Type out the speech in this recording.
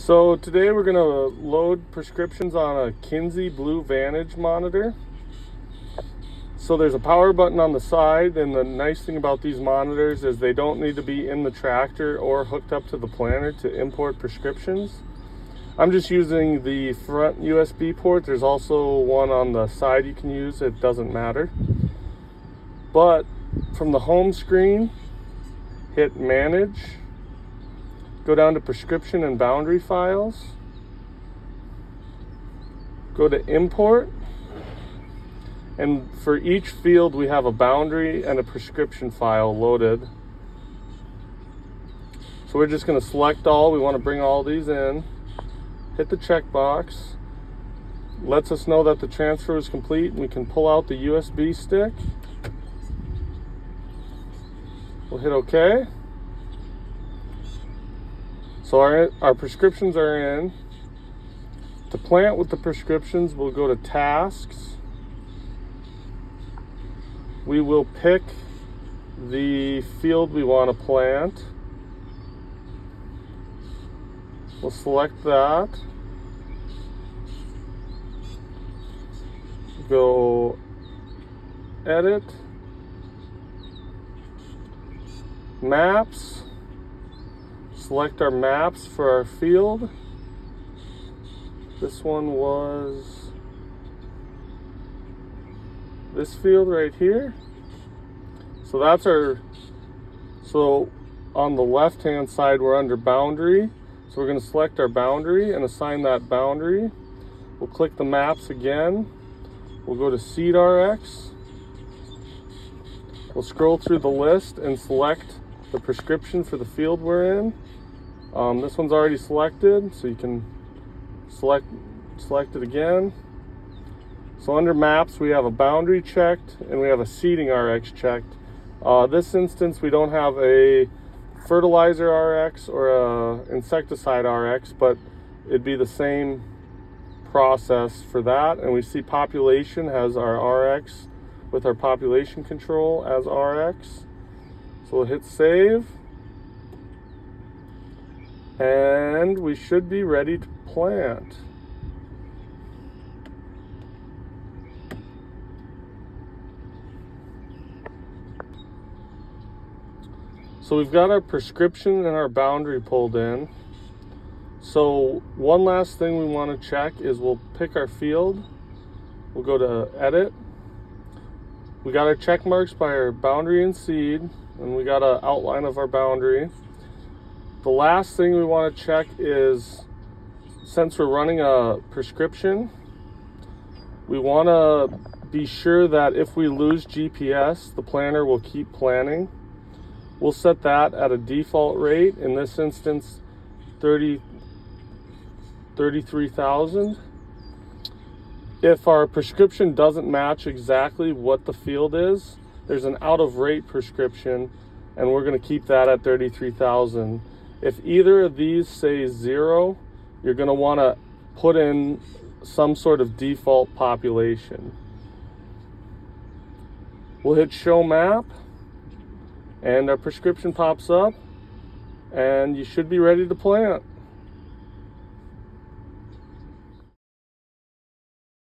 So today we're going to load prescriptions on a Kinze Blue Vantage monitor. So there's a power button on the side, and the nice thing about these monitors is they don't need to be in the tractor or hooked up to the planner to import prescriptions. I'm just using the front USB port. There's also one on the side you can use, it doesn't matter. But from the home screen, hit Manage. Go down to Prescription and Boundary Files. Go to Import. And for each field, we have a boundary and a prescription file loaded. So we're just going to select all. We want to bring all these in. Hit the checkbox. Lets us know that the transfer is complete, and we can pull out the USB stick. We'll hit OK. So our prescriptions are in. To plant with the prescriptions, we'll go to Tasks. We will pick the field we want to plant. We'll select that. Go Edit. Maps. Select our maps for our field. This one was this field right here. So that's so on the left hand side we're under boundary. So we're going to select our boundary and assign that boundary. We'll click the maps again. We'll go to Seed RX. We'll scroll through the list and select the prescription for the field we're in. This one's already selected, so you can select it again. So under maps, we have a boundary checked and we have a seeding RX checked. This instance, we don't have a fertilizer RX or a insecticide RX, but it'd be the same process for that. And we see population has our RX with our population control as RX. So we'll hit save. And we should be ready to plant. So we've got our prescription and our boundary pulled in. So one last thing we want to check is we'll pick our field. We'll go to Edit. We got our check marks by our boundary and seed, and we got an outline of our boundary. The last thing we want to check is, since we're running a prescription, we want to be sure that if we lose GPS, the planner will keep planning. We'll set that at a default rate, in this instance 33,000. If our prescription doesn't match exactly what the field is, there's an out of rate prescription, and we're going to keep that at 33,000. If either of these say 0, you're going to want to put in some sort of default population. We'll hit Show Map, and our prescription pops up, and you should be ready to plant.